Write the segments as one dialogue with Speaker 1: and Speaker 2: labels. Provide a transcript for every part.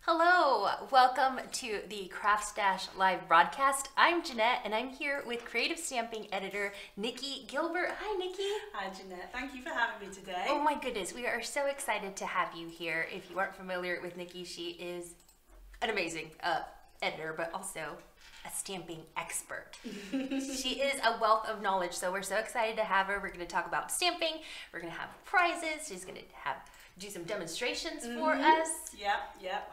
Speaker 1: Hello, welcome to the CraftStash live broadcast. I'm Jeanette and I'm here with creative stamping editor Nicky Gilburt. Hi Nicky.
Speaker 2: Hi Jeanette, thank you for having me today.
Speaker 1: Oh my goodness, we are so excited to have you here. If you aren't familiar with Nicky, she is an amazing editor, but also a stamping expert. She is a wealth of knowledge, so we're so excited to have her. We're going to talk about stamping, we're going to have prizes, she's going to do some demonstrations for us.
Speaker 2: Yeah,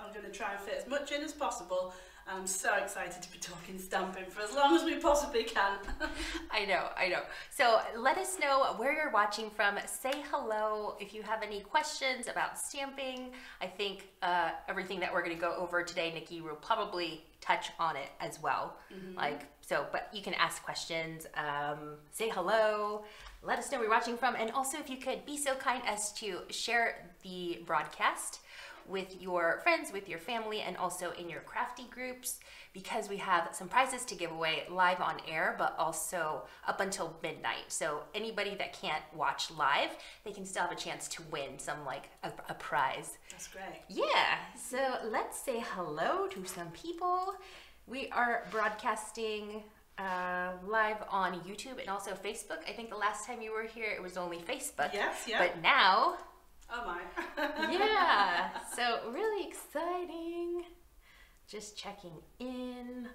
Speaker 2: I'm going to try and fit as much in as possible. And I'm so excited to be talking stamping for as long as we possibly can.
Speaker 1: I know. So let us know where you're watching from. Say hello if you have any questions about stamping. I think everything that we're going to go over today, Nicky will probably touch on it as well. But you can ask questions, say hello, let us know where you're watching from, and also if you could be so kind as to share the broadcast with your friends, with your family, and also in your crafty groups, because we have some prizes to give away live on air, but also up until midnight. So anybody that can't watch live, they can still have a chance to win some, like a prize.
Speaker 2: That's great.
Speaker 1: Yeah, so let's say hello to some people. We are broadcasting live on YouTube and also Facebook. I think the last time you were here, it was only Facebook.
Speaker 2: Yes, yeah.
Speaker 1: But now...
Speaker 2: Oh my.
Speaker 1: Yeah, so really exciting. Just checking in.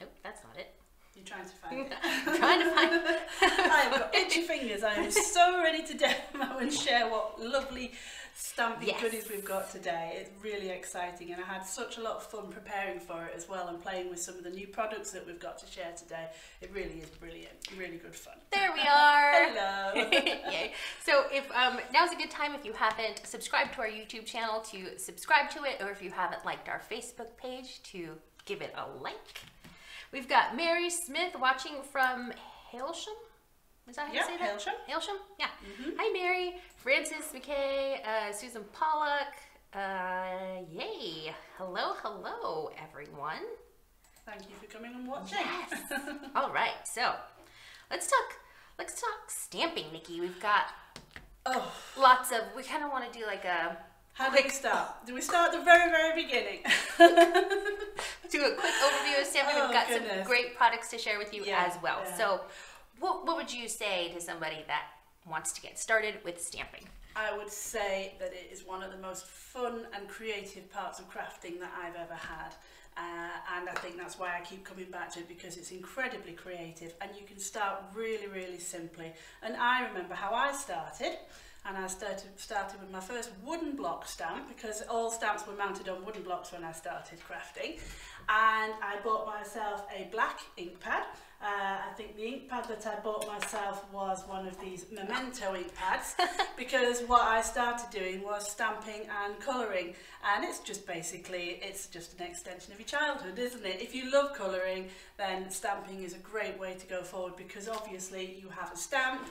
Speaker 1: Oh, that's not it.
Speaker 2: You're trying to find it.
Speaker 1: I'm trying to find it.
Speaker 2: I've got itchy fingers. I am so ready to demo and share what lovely stamping goodies we've got today. It's really exciting, and I had such a lot of fun preparing for it as well and playing with some of the new products that we've got to share today. It really is brilliant, really good fun.
Speaker 1: There we are.
Speaker 2: Hello.
Speaker 1: Yay. So if now's a good time, if you haven't subscribed to our YouTube channel, to subscribe to it, or if you haven't liked our Facebook page, to give it a like. We've got Mary Smith watching from Hailsham. Is that how you say that?
Speaker 2: Hailsham.
Speaker 1: Hailsham? Yeah. Hi, Mary. Francis McKay, Susan Pollock. Yay. Hello, everyone.
Speaker 2: Thank you for coming and watching.
Speaker 1: Yes. All right. So let's talk stamping, Nicky. We've got lots of. We kind of want to do like a.
Speaker 2: How do we start? Do we start at the very, very beginning?
Speaker 1: Do a quick overview of stamping. We've got some great products to share with you as well.
Speaker 2: Yeah.
Speaker 1: So what would you say to somebody that wants to get started with stamping?
Speaker 2: I would say that it is one of the most fun and creative parts of crafting that I've ever had. And I think that's why I keep coming back to it, because it's incredibly creative and you can start really, really simply. And I remember how I started. And I started with my first wooden block stamp, because all stamps were mounted on wooden blocks when I started crafting. And I bought myself a black ink pad. I think the ink pad that I bought myself was one of these Memento ink pads, because what I started doing was stamping and colouring. And it's just basically, it's just an extension of your childhood, isn't it? If you love colouring, then stamping is a great way to go forward, because obviously you have a stamp,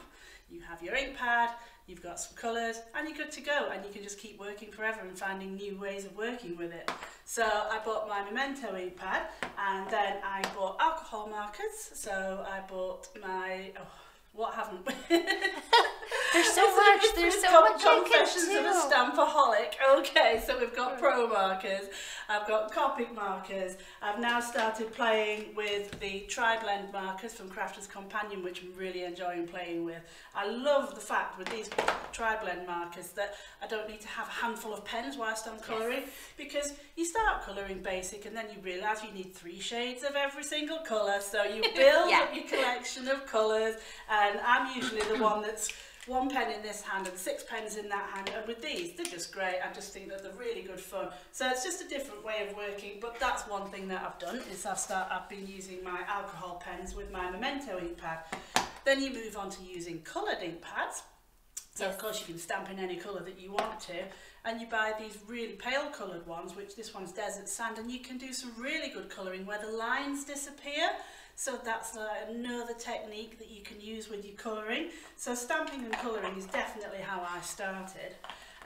Speaker 2: you have your ink pad, you've got some colours, and you're good to go, and you can just keep working forever and finding new ways of working with it. So I bought my Memento ink pad, and then I bought alcohol markers. So I bought my, what haven't we?
Speaker 1: There's so much
Speaker 2: Confessions of a Stampaholic. Okay, so we've got pro markers, I've got Copic markers, I've now started playing with the tri-blend markers from Crafter's Companion, which I'm really enjoying playing with. I love the fact with these tri-blend markers that I don't need to have a handful of pens whilst I'm colouring, because you start colouring basic and then you realise you need 3 shades of every single colour, so you build up your collection of colours, and I'm usually the one that's 1 pen in this hand and 6 pens in that hand, and with these they're just great. I just think that they're really good fun. So it's just a different way of working, but that's one thing that I've done, is I've been using my alcohol pens with my Memento ink pad. Then you move on to using coloured ink pads. So of course you can stamp in any colour that you want to, and you buy these really pale coloured ones, which this one's Desert Sand, and you can do some really good colouring where the lines disappear. So that's another technique that you can use with your colouring. So stamping and colouring is definitely how I started.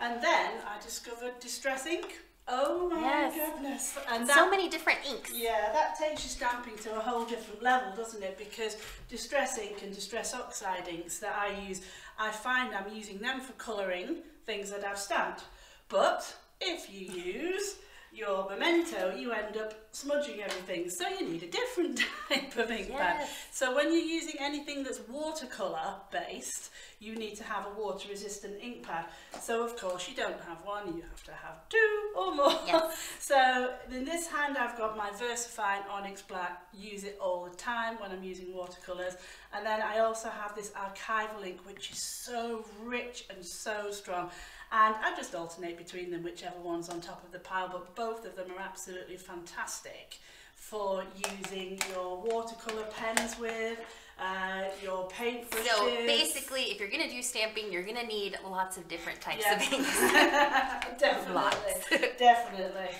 Speaker 2: And then I discovered Distress ink. Oh my goodness. And
Speaker 1: so many different inks.
Speaker 2: Yeah, that takes your stamping to a whole different level, doesn't it? Because Distress ink and Distress Oxide inks that I use, I find I'm using them for colouring things that I've stamped. But if you use your memento, you end up smudging everything, so you need a different type of ink pad. So when you're using anything that's watercolour based, you need to have a water resistant ink pad. So of course you don't have one, you have to have 2 or more. So in this hand I've got my VersaFine Onyx Black, use it all the time when I'm using watercolours. And then I also have this archival ink which is so rich and so strong. And I just alternate between them, whichever one's on top of the pile, but both of them are absolutely fantastic for using your watercolour pens with, your paintbrushes.
Speaker 1: So basically, if you're going to do stamping, you're going to need lots of different types of inks.
Speaker 2: Definitely, definitely.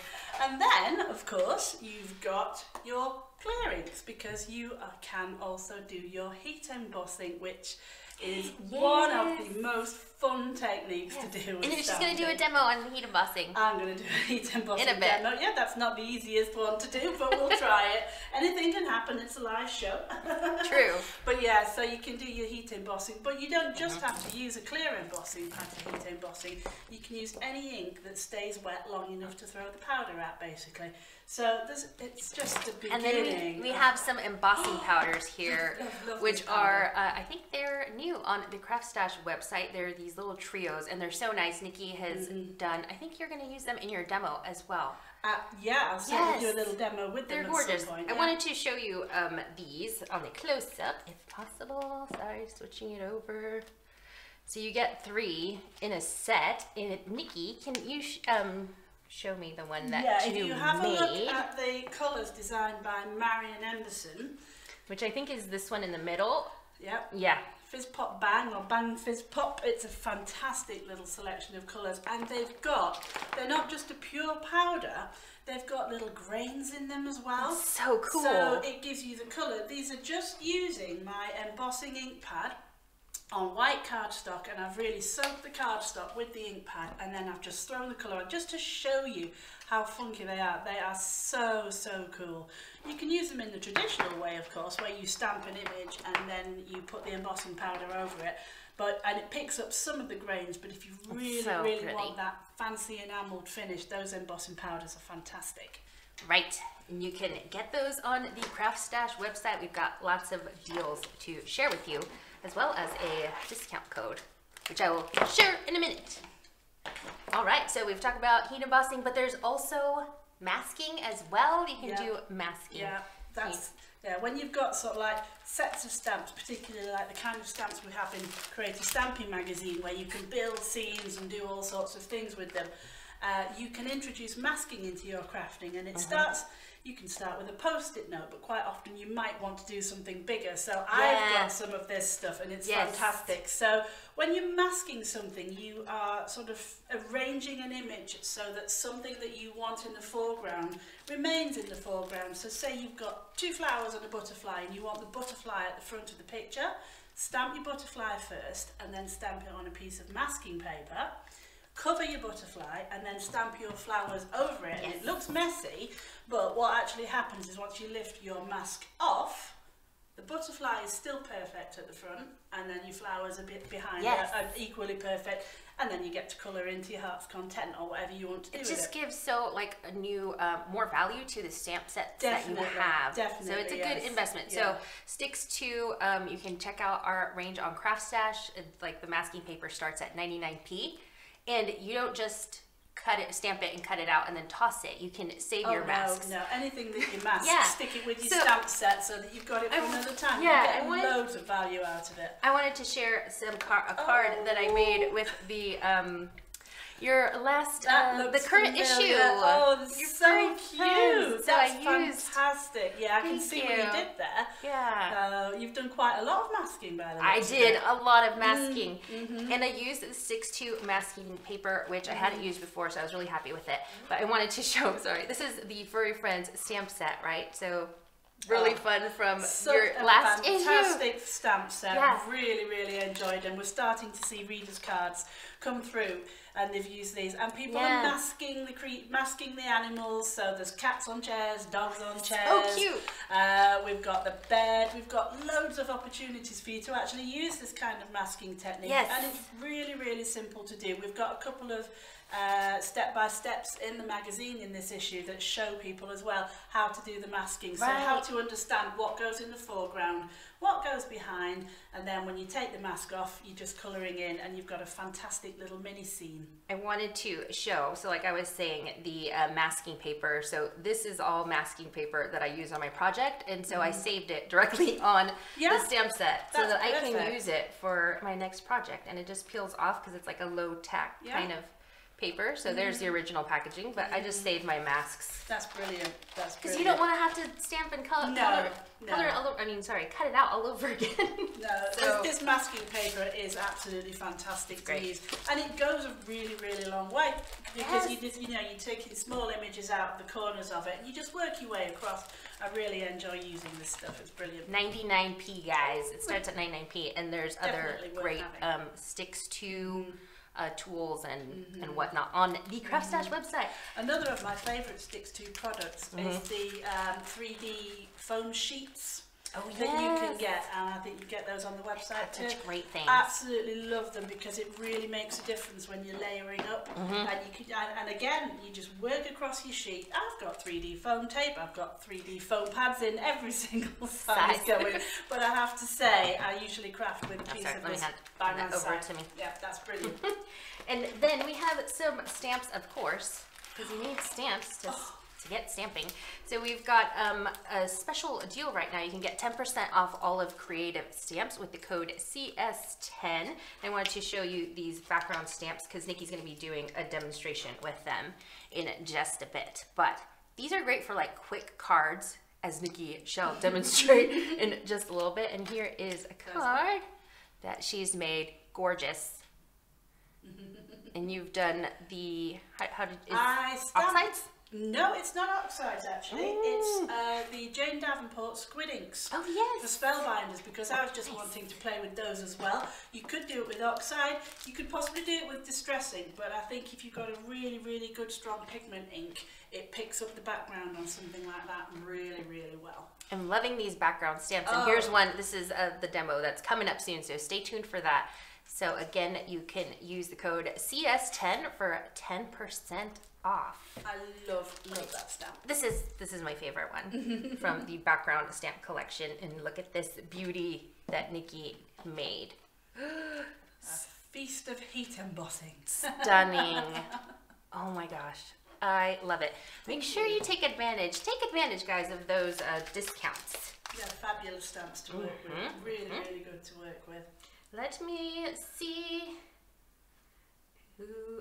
Speaker 2: And then, of course, you've got your clear inks, because you can also do your heat embossing, which is one of the most fun techniques to do with
Speaker 1: And you're just
Speaker 2: stamping.
Speaker 1: going to do a demo on heat embossing.
Speaker 2: I'm going to do a heat embossing
Speaker 1: in a bit.
Speaker 2: demo. Yeah, that's not the easiest one to do, but we'll try it. Anything can happen, it's a live show.
Speaker 1: True.
Speaker 2: But yeah, so you can do your heat embossing, but you don't just have to use a clear embossing pad for heat embossing. You can use any ink that stays wet long enough to throw the powder at, basically. So it's just a beginning.
Speaker 1: And then we have some embossing powders here, which are, I think they're new on the CraftStash website. They're these little trios, and they're so nice. Nikki has done, I think you're going to use them in your demo as well.
Speaker 2: Yeah, I'll certainly do a little demo with them.
Speaker 1: They're gorgeous. I wanted to show you these on the close-up, if possible. Sorry, switching it over. So you get 3 in a set. And Nikki, can you show me the one that you made?
Speaker 2: Yeah, if you have a look at the colours designed by Marion Embossing,
Speaker 1: which I think is this one in the middle.
Speaker 2: Yep.
Speaker 1: Yeah.
Speaker 2: Fizz Pop Bang or Bang Fizz Pop. It's a fantastic little selection of colours, and they're not just a pure powder, they've got little grains in them as well.
Speaker 1: That's so cool.
Speaker 2: So it gives you the colour. These are just using my embossing ink pad on white cardstock, and I've really soaked the cardstock with the ink pad, and then I've just thrown the colour on just to show you how funky they are. They are so, so cool. You can use them in the traditional way, of course, where you stamp an image and then you put the embossing powder over it. And it picks up some of the grains, but if you really want that fancy enamelled finish, those embossing powders are fantastic.
Speaker 1: Right, and you can get those on the CraftStash website. We've got lots of deals to share with you, as well as a discount code, which I will share in a minute. All right, so we've talked about heat embossing, but there's also masking as well. You can do masking.
Speaker 2: Yeah, when you've got sort of like sets of stamps, particularly like the kind of stamps we have in Creative Stamping magazine, where you can build scenes and do all sorts of things with them, you can introduce masking into your crafting, and it starts. You can start with a post-it note, but quite often you might want to do something bigger. So I've got some of this stuff, and it's fantastic. So when you're masking something, you are sort of arranging an image so that something that you want in the foreground remains in the foreground. So say you've got 2 flowers and a butterfly, and you want the butterfly at the front of the picture. Stamp your butterfly first, and then stamp it on a piece of masking paper. Cover your butterfly and then stamp your flowers over it. And it looks messy, but what actually happens is once you lift your mask off, the butterfly is still perfect at the front, and then your flowers a bit behind are equally perfect, and then you get to colour into your heart's content or whatever you want to do with it. It just
Speaker 1: gives a new, more value to the stamp sets that you have.
Speaker 2: Definitely,
Speaker 1: so it's a good investment. So sticks to, you can check out our range on CraftStash. Like the masking paper starts at 99p. And you don't just stamp it and cut it out and then toss it. You can save your masks.
Speaker 2: No, anything that you mask, stick it with your stamp set so that you've got it for another time.
Speaker 1: Yeah,
Speaker 2: you get loads of value out of it.
Speaker 1: I wanted to share a card that I made with the your last the current issue.
Speaker 2: Oh, that's so cute.
Speaker 1: So
Speaker 2: That's fantastic. Yeah, I can see what you did there.
Speaker 1: Yeah.
Speaker 2: You've done quite a lot of masking by the way.
Speaker 1: I did a lot of masking. And I used the 6-2 masking paper, which I hadn't used before, so I was really happy with it. But I wanted to show, this is the Furry Friends stamp set, right? So really fun from your last issue.
Speaker 2: Fantastic stamp set. Really, really enjoyed them. We're starting to see readers' cards come through, and they've used these, and people are masking the animals. So there's cats on chairs, dogs on chairs.
Speaker 1: Oh, cute!
Speaker 2: We've got the bed. We've got loads of opportunities for you to actually use this kind of masking technique, and it's really, really simple to do. We've got a couple of step-by-steps in the magazine in this issue that show people as well how to do the masking. So how to understand what goes in the foreground, what goes behind, and then when you take the mask off, you're just colouring in and you've got a fantastic little mini scene.
Speaker 1: I wanted to show, so like I was saying, the masking paper. So this is all masking paper that I use on my project, and so I saved it directly on the stamp set so that I can use it for my next project, and it just peels off because it's like a low tack kind of paper. So there's the original packaging, but I just saved my masks.
Speaker 2: That's brilliant. That's
Speaker 1: because you don't want to have to stamp and cut it all over, cut it out all over again.
Speaker 2: No, this masking paper is absolutely fantastic to use, and it goes a really, really long way because you're taking small images out of the corners of it, and you just work your way across. I really enjoy using this stuff. It's brilliant.
Speaker 1: 99p, guys. It starts at 99p, and there's other great sticks to tools and whatnot on the CraftStash website.
Speaker 2: Another of my favourite sticks to products is the 3D foam sheets that you can get, and I think you get those on the website too.
Speaker 1: Such great things.
Speaker 2: Absolutely love them because it really makes a difference when you're layering up, and you can, and again, you just work across your sheet. I've got 3D foam tape, I've got 3D foam pads in every single size going, but I have to say, I usually craft with a piece of this by my side. Yeah, that's brilliant.
Speaker 1: And then we have some stamps, of course, because you need stamps to get stamping. So we've got a special deal right now. You can get 10% off all of Creative stamps with the code CS10. I wanted to show you these background stamps because Nikki's going to be doing a demonstration with them in just a bit. But these are great for like quick cards, as Nikki shall demonstrate in just a little bit. And here is a card that she's made. Gorgeous. And you've done the oxides?
Speaker 2: No, it's not oxides actually. It's the Jane Davenport squid inks.
Speaker 1: Oh yes.
Speaker 2: For spellbinders, because I was just wanting to play with those as well. You could do it with oxide. You could possibly do it with distress ink, but I think if you've got a really, really good strong pigment ink, it picks up the background on something like that really, really well.
Speaker 1: I'm loving these background stamps, and here's one. This is the demo that's coming up soon, so stay tuned for that. So again, you can use the code CS10 for 10% off.
Speaker 2: I love that stamp.
Speaker 1: This is my favorite one from the background stamp collection, and look at this beauty that Nikki made.
Speaker 2: A feast of heat embossing.
Speaker 1: Stunning. Oh my gosh, I love it. Make sure you take advantage, guys, of those discounts.
Speaker 2: Yeah, fabulous stamps to work with. Really, really good to work with.
Speaker 1: Let me see.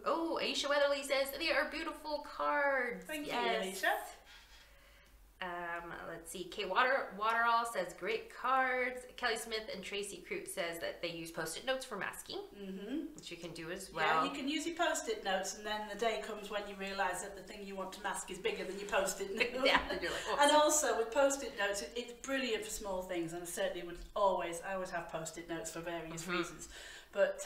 Speaker 1: Oh, Aisha Weatherly says they are beautiful cards.
Speaker 2: Thank you, Aisha.
Speaker 1: Let's see. Kay Waterall says great cards. Kelly Smith and Tracy Crute says that they use Post-it notes for masking, which you can do as well.
Speaker 2: Yeah, you can use your Post-it notes, and then the day comes when you realise that the thing you want to mask is bigger than your Post-it note.
Speaker 1: Yeah, and you're like,
Speaker 2: and also with Post-it notes, it's brilliant for small things, and I certainly would always have Post-it notes for various reasons. But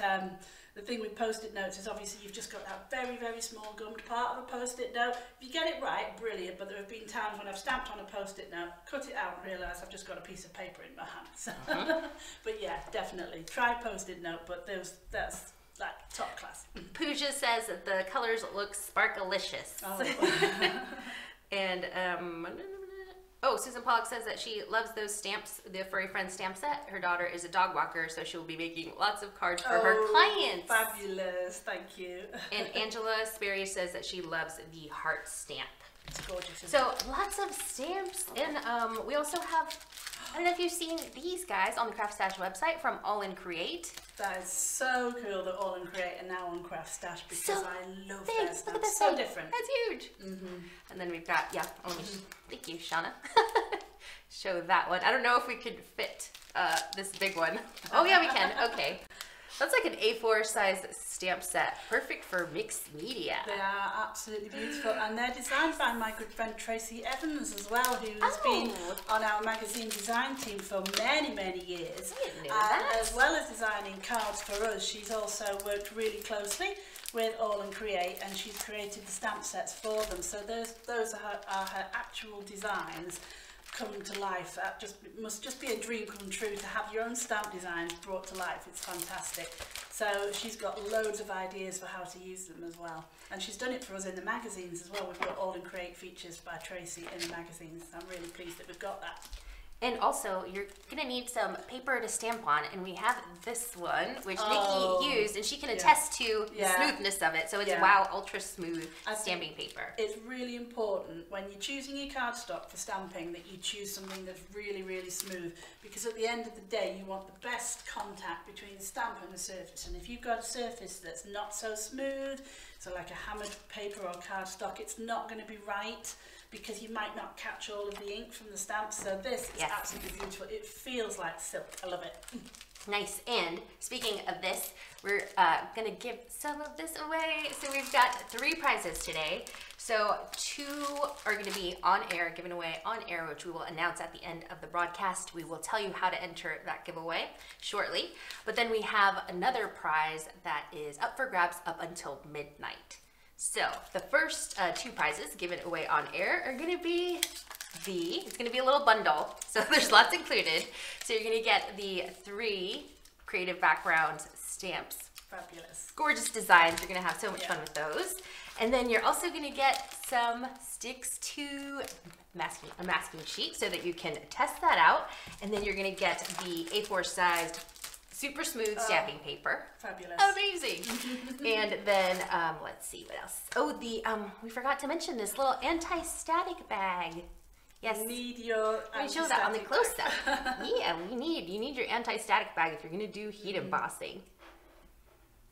Speaker 2: the thing with Post-it notes is obviously you've just got that very, very small gummed part of a Post-it note. If you get it right, brilliant, but there have been times when I've stamped on a Post-it note, cut it out and realised I've just got a piece of paper in my hand. So, but yeah, definitely. Try Post-it note, but that's like top class.
Speaker 1: Pooja says that the colors look sparkalicious.
Speaker 2: Oh.
Speaker 1: And Susan Pollock says that she loves those stamps, the Furry Friends stamp set. Her daughter is a dog walker, so she'll be making lots of cards for her clients.
Speaker 2: Fabulous, thank you.
Speaker 1: And Angela Sperry says that she loves the heart stamp.
Speaker 2: It's gorgeous.
Speaker 1: So lots of stamps, and we also have, I don't know if you've seen these guys on the CraftStash website from All In Create.
Speaker 2: That is so cool that All In Create are now on CraftStash because I love
Speaker 1: big.
Speaker 2: their stamps.
Speaker 1: Look at this
Speaker 2: so
Speaker 1: thing.
Speaker 2: different.
Speaker 1: That's huge. And then we've got, thank you, Shauna. Show that one. I don't know if we could fit this big one. Oh yeah, we can. Okay. That's like an A4 size stamp set. Perfect for mixed media.
Speaker 2: They are absolutely beautiful, and they're designed by my good friend Tracy Evans as well, who has been on our magazine design team for many, many years.
Speaker 1: I didn't know that.
Speaker 2: As well as designing cards for us, she's also worked really closely with All In Create, and she's created the stamp sets for them. So those are her actual designs. come to life. That must just be a dream come true to have your own stamp designs brought to life. It's fantastic. So she's got loads of ideas for how to use them as well. And she's done it for us in the magazines as well. We've got All and Create features by Tracy in the magazines. I'm really pleased that we've got that.
Speaker 1: And also, you're gonna need some paper to stamp on, and we have this one, which Nikki used, and she can attest to the smoothness of it. So it's Wow Ultra Smooth stamping paper.
Speaker 2: It's really important when you're choosing your cardstock for stamping that you choose something that's really, really smooth, because at the end of the day, you want the best contact between the stamp and the surface. And if you've got a surface that's not so smooth, so like a hammered paper or cardstock, it's not going to be right, because you might not catch all of the ink from the stamp. So this is absolutely beautiful. It feels like silk. I love it.
Speaker 1: Nice. And speaking of this, we're gonna give some of this away. So we've got 3 prizes today. So 2 are gonna be on air, given away on air, which we will announce at the end of the broadcast. We will tell you how to enter that giveaway shortly. But then we have another prize that is up for grabs up until midnight. So the first 2 prizes given away on air are going to be it's going to be a little bundle. So there's lots included. So you're going to get the 3 creative background stamps.
Speaker 2: Fabulous.
Speaker 1: Gorgeous designs. You're going to have so much fun with those. And then you're also going to get some sticks to a masking sheet so that you can test that out. And then you're going to get the A4 sized super smooth stamping paper.
Speaker 2: Fabulous.
Speaker 1: Amazing. And then, let's see what else. Oh, we forgot to mention this little anti-static bag. Yes.
Speaker 2: You need your
Speaker 1: Let me show that on the close-up. Yeah, you need your anti-static bag if you're going to do heat embossing.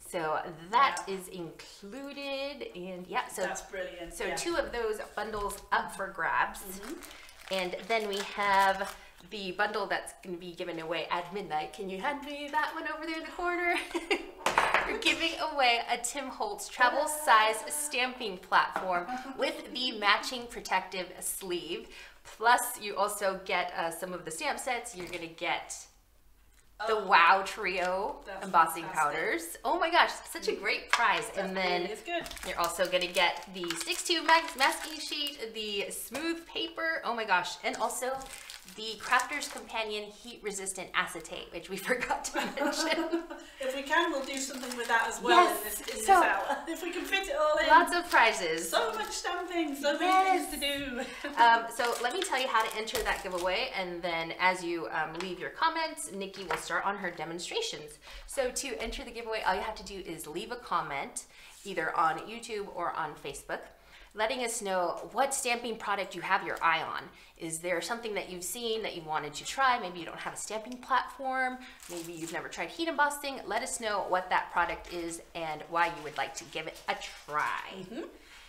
Speaker 1: So that is included, and so
Speaker 2: that's brilliant.
Speaker 1: So 2 of those bundles up for grabs. And then we have the bundle that's going to be given away at midnight. Can you hand me that one over there in the corner? We're giving away a Tim Holtz travel size stamping platform with the matching protective sleeve. Plus, you also get some of the stamp sets. You're going to get the Wow Trio embossing powders. Oh my gosh, such a great prize. And then you're also going to get the 6-tube masking sheet, the smooth paper, oh my gosh, and also the Crafter's Companion heat resistant acetate, which we forgot to mention.
Speaker 2: If we can, we'll do something with that as well in this hour. If we can fit it all in.
Speaker 1: Lots of prizes.
Speaker 2: So much stamping, so many things to do.
Speaker 1: So let me tell you how to enter that giveaway, and then as you leave your comments, Nikki will start on her demonstrations. So to enter the giveaway, all you have to do is leave a comment either on YouTube or on Facebook, letting us know what stamping product you have your eye on. Is there something that you've seen that you wanted to try? Maybe you don't have a stamping platform. Maybe you've never tried heat embossing. Let us know what that product is and why you would like to give it a try.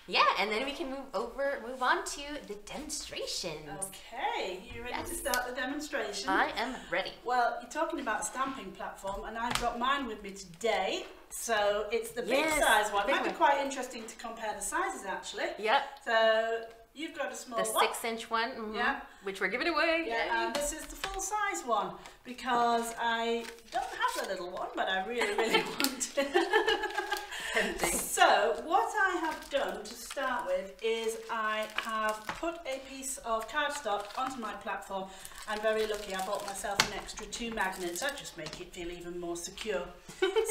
Speaker 1: Yeah, and then we can move on to the demonstrations.
Speaker 2: Okay, you ready to start the demonstration?
Speaker 1: I am ready.
Speaker 2: Well, you're talking about a stamping platform, and I've got mine with me today. So it's the big size one. It might be quite interesting to compare the sizes, actually.
Speaker 1: Yep.
Speaker 2: So you've got a small one.
Speaker 1: The 6-inch one, which we're giving away.
Speaker 2: Yeah, and this is the full-size one, because I don't have the little one, but I really, really want it. So what I have done to start with is I have put a piece of cardstock onto my platform. I'm very lucky, I bought myself an extra 2 magnets. That just make it feel even more secure.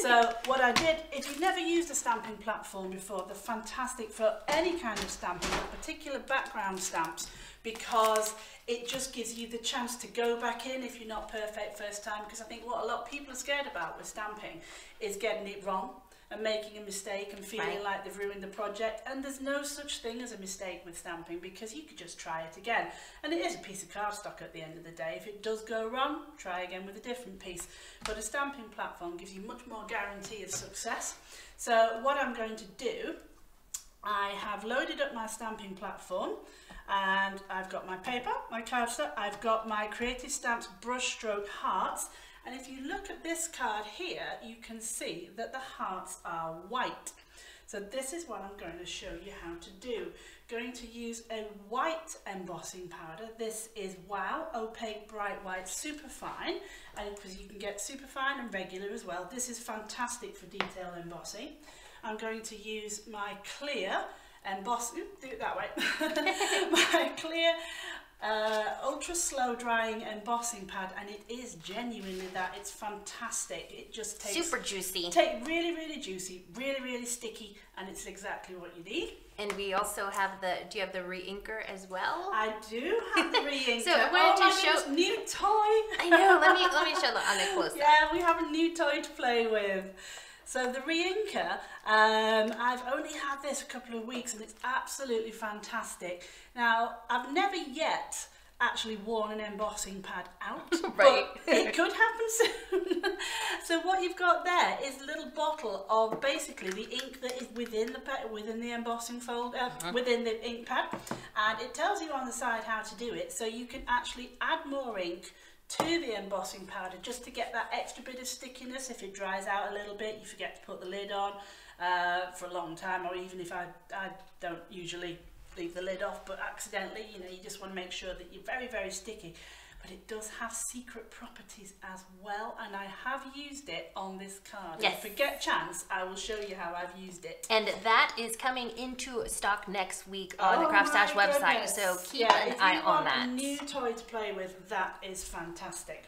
Speaker 2: So what I did, if you've never used a stamping platform before, they're fantastic for any kind of stamping, but particular background stamps, because it just gives you the chance to go back in if you're not perfect first time. Because I think what a lot of people are scared about with stamping is getting it wrong and making a mistake and feeling like they've ruined the project. And there's no such thing as a mistake with stamping, because you could just try it again. And it is a piece of cardstock at the end of the day. If it does go wrong, try again with a different piece. But a stamping platform gives you much more guarantee of success. So what I'm going to do, I have loaded up my stamping platform, and I've got my paper, my cardstock, I've got my Creative Stamps brushstroke hearts. And if you look at this card here, you can see that the hearts are white. So this is what I'm going to show you how to do. Going to use a white embossing powder. This is Wow Opaque Bright White Superfine, and because you can get superfine and regular as well. This is fantastic for detail embossing. I'm going to use my clear emboss. Do it that way. My clear ultra slow drying embossing pad, and it is genuinely that. It's fantastic. It just takes
Speaker 1: super juicy.
Speaker 2: Really juicy, really sticky, and it's exactly what you need.
Speaker 1: And we also have the, do you have the re-inker as well?
Speaker 2: I do have the re-inker.
Speaker 1: So why don't you show
Speaker 2: new toy?
Speaker 1: I know, let me show on it close.
Speaker 2: Yeah, we have a new toy to play with. So the re-inker, I've only had this a couple of weeks and it's absolutely fantastic. Now, I've never yet actually worn an embossing pad out,
Speaker 1: right.
Speaker 2: But it could happen soon. So what you've got there is a little bottle of basically the ink that is within the embossing folder, within the ink pad, and it tells you on the side how to do it. So you can actually add more ink to the embossing powder just to get that extra bit of stickiness. If it dries out a little bit, you forget to put the lid on for a long time, or even if I don't usually leave the lid off, but accidentally, you know, you just want to make sure that you're very sticky. But it does have secret properties as well, and I have used it on this card.
Speaker 1: Yes.
Speaker 2: If we get a chance, I will show you how I've used it.
Speaker 1: And that is coming into stock next week on the CraftStash website, so keep an eye on that.
Speaker 2: If you want a new toy to play with, that is fantastic.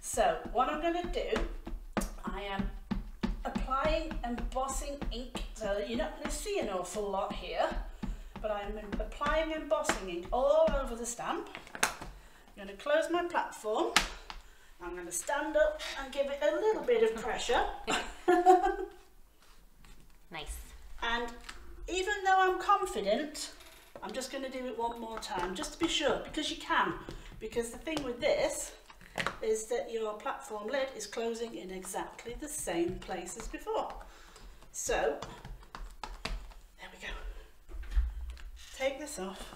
Speaker 2: So what I'm going to do, I am applying embossing ink, so you're not going to see an awful lot here, but I'm applying embossing ink all over the stamp. I'm going to close my platform. I'm going to stand up and give it a little bit of pressure.
Speaker 1: Nice.
Speaker 2: And even though I'm confident, I'm just going to do it one more time, just to be sure, because you can. Because the thing with this is that your platform lid is closing in exactly the same place as before. So, there we go. Take this off.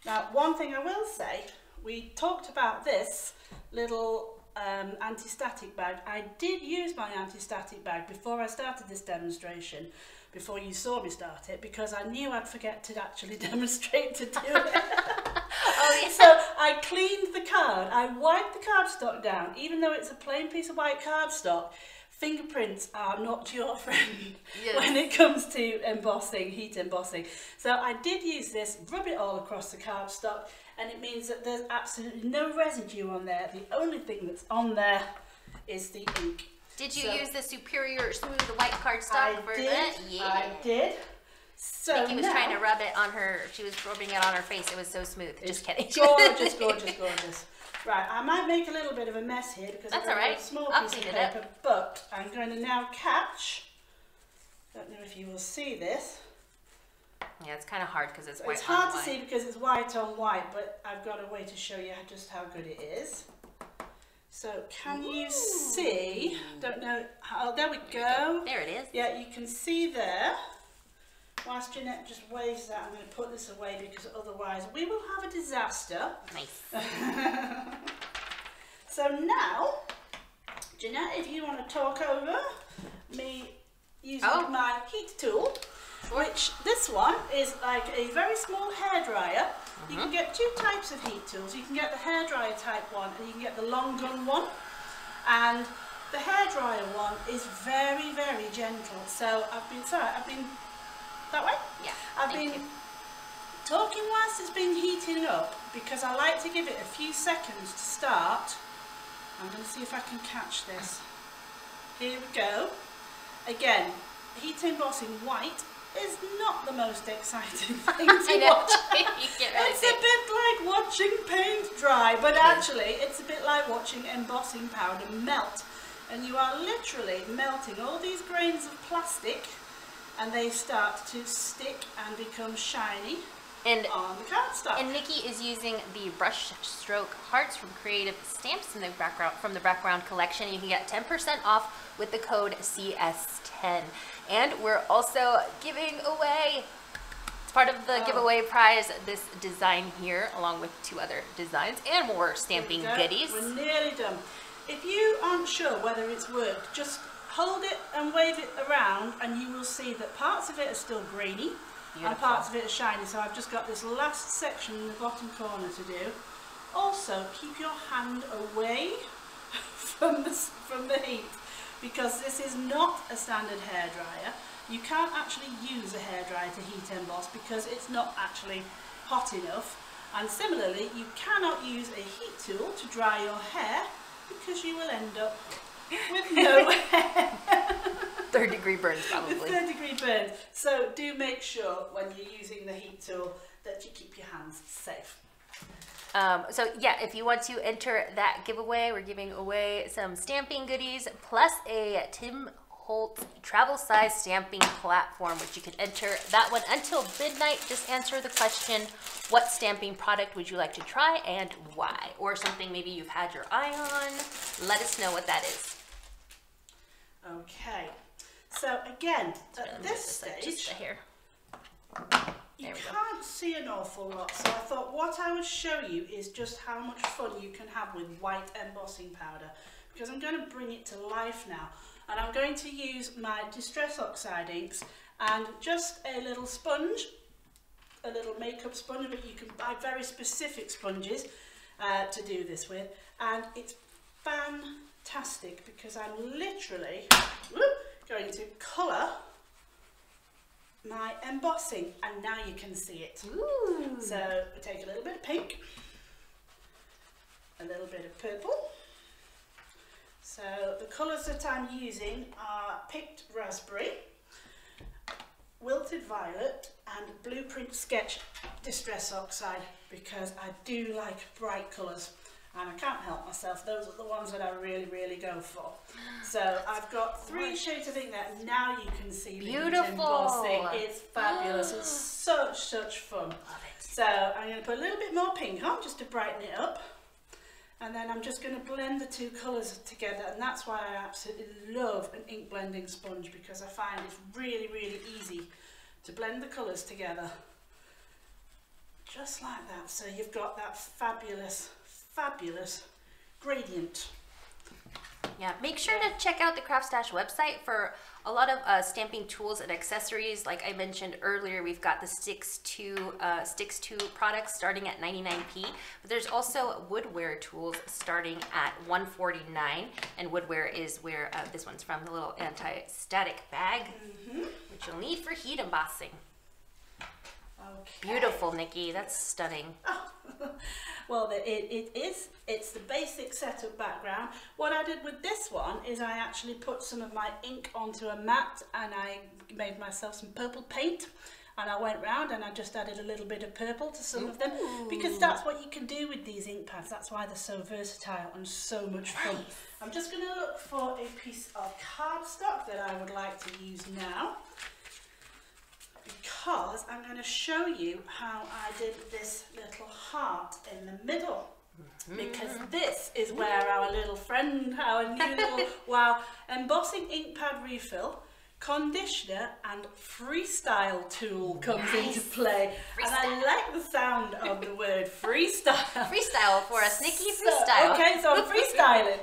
Speaker 2: Now, one thing I will say, we talked about this little anti-static bag. I did use my anti-static bag before I started this demonstration, before you saw me start it, because I knew I'd forget to actually demonstrate to do it.
Speaker 1: Oh, yeah.
Speaker 2: So I cleaned the card, I wiped the cardstock down, even though it's a plain piece of white cardstock. Fingerprints are not your friend when it comes to embossing, heat embossing. So I did use this, rub it all across the cardstock, and it means that there's absolutely no residue on there. The only thing that's on there is the ink.
Speaker 1: Did you use the Superior Smooth white cardstock for that?
Speaker 2: Yeah, I did. So
Speaker 1: Nicky was trying to rub it on her, she was rubbing it on her face. It was so smooth. Just kidding.
Speaker 2: Gorgeous. Right, I might make a little bit of a mess here because I've got a small piece of paper, but I'm going to now catch, don't know if you will see this.
Speaker 1: Yeah, it's kind of hard because it's white on white.
Speaker 2: It's hard to see because it's white on white, but I've got a way to show you just how good it is. So can you see, don't know, how, there we go.
Speaker 1: There it is.
Speaker 2: Yeah, you can see there. Whilst Jeanette just waves that, I'm going to put this away because otherwise we will have a disaster.
Speaker 1: Nice.
Speaker 2: So now, Jeanette, if you want to talk over me using my heat tool, which this one is like a very small hairdryer. You can get two types of heat tools. You can get the hairdryer type one and you can get the long gun one. And the hairdryer one is very gentle. So I've been that way?
Speaker 1: Yeah.
Speaker 2: I've been talking whilst it's been heating up because I like to give it a few seconds to start. I'm going to see if I can catch this. Here we go. Again, heat embossing white is not the most exciting thing to watch. It's a bit like watching paint dry, but actually it's a bit like watching embossing powder melt. And you are literally melting all these grains of plastic and they start to stick and become shiny on the cardstock.
Speaker 1: And Nicky is using the brush stroke hearts from Creative Stamps in the background collection. You can get 10% off with the code CS10. And we're also giving away, it's part of the giveaway prize, this design here, along with 2 other designs and more stamping goodies.
Speaker 2: We're nearly done. If you aren't sure whether it's worked, just hold it and wave it around and you will see that parts of it are still grainy and parts of it are shiny. So I've just got this last section in the bottom corner to do. Also, keep your hand away from the heat because this is not a standard hairdryer. You can't actually use a hairdryer to heat emboss because it's not actually hot enough. And similarly, you cannot use a heat tool to dry your hair because you will end up with no hair.
Speaker 1: 3rd-degree burns probably.
Speaker 2: 3rd-degree burns. So do make sure when you're using the heat tool that you keep your hands safe.
Speaker 1: So yeah, if you want to enter that giveaway, we're giving away some stamping goodies plus a Tim Holtz travel size stamping platform, which you can enter that one until midnight. Just answer the question, what stamping product would you like to try and why? Or something maybe you've had your eye on. Let us know what that is.
Speaker 2: Okay, so again, at this stage,
Speaker 1: just here.
Speaker 2: you can't see an awful lot, so I thought what I would show you is just how much fun you can have with white embossing powder, because I'm going to bring it to life now, and I'm going to use my Distress Oxide inks and just a little sponge, a little makeup sponge, but you can buy very specific sponges to do this with, and it's fantastic because I'm literally going to colour my embossing, and now you can see it.
Speaker 1: Ooh.
Speaker 2: So we take a little bit of pink, a little bit of purple. So the colours that I'm using are picked raspberry, wilted violet and blueprint sketch Distress Oxide, because I do like bright colours and I can't help myself. Those are the ones that I really go for. So I've got 3 shades of ink there. Now you can see the embossing. It's fabulous. It's such fun.
Speaker 1: Love it.
Speaker 2: So I'm going to put a little bit more pink on just to brighten it up. And then I'm just going to blend the 2 colours together, and that's why I absolutely love an ink blending sponge, because I find it's really easy to blend the colours together. Just like that. So you've got that fabulous gradient.
Speaker 1: Yeah, make sure to check out the CraftStash website for a lot of stamping tools and accessories. Like I mentioned earlier, we've got the Sticks 2 products starting at 99p, but there's also woodware tools starting at 149, and woodware is where this one's from, the little anti-static bag, which you'll need for heat embossing. Okay. Beautiful, Nikki. That's stunning.
Speaker 2: Oh. Well, it's the basic setup background. What I did with this one is I actually put some of my ink onto a mat, and I made myself some purple paint, and I went round and I just added a little bit of purple to some of them, because that's what you can do with these ink pads. That's why they're so versatile and so much fun. Nice. I'm just going to look for a piece of cardstock that I would like to use now, because I'm going to show you how I did this little heart in the middle. Because this is where our little friend, our new little wow embossing ink pad refill, conditioner and freestyle tool comes into play. And I like the sound of the word freestyle.
Speaker 1: Freestyle for us, Nikki, freestyle.
Speaker 2: Okay, so I'm freestyling.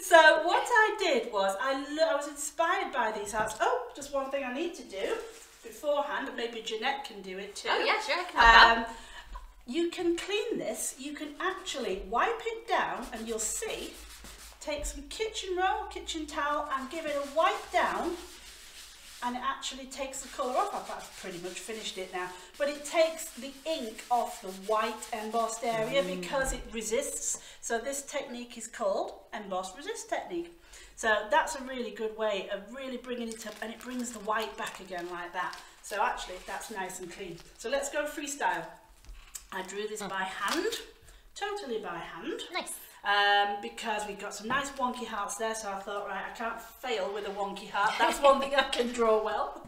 Speaker 2: So what I did was, I was inspired by these hearts. Oh, just one thing I need to do beforehand, and maybe Jeanette can do it too.
Speaker 1: Oh yeah, sure, I can help out.
Speaker 2: You can clean this, you can actually wipe it down, and you'll see, take some kitchen roll, kitchen towel, and give it a wipe down, and it actually takes the colour off. I've pretty much finished it now, but it takes the ink off the white embossed area because it resists. So this technique is called emboss resist technique. So that's a really good way of really bringing it up, and it brings the white back again like that. So actually that's nice and clean. So let's go freestyle. I drew this by hand, totally by hand.
Speaker 1: Nice.
Speaker 2: Because we've got some nice wonky hearts there, so I thought, right, I can't fail with a wonky heart. That's one thing I can draw well.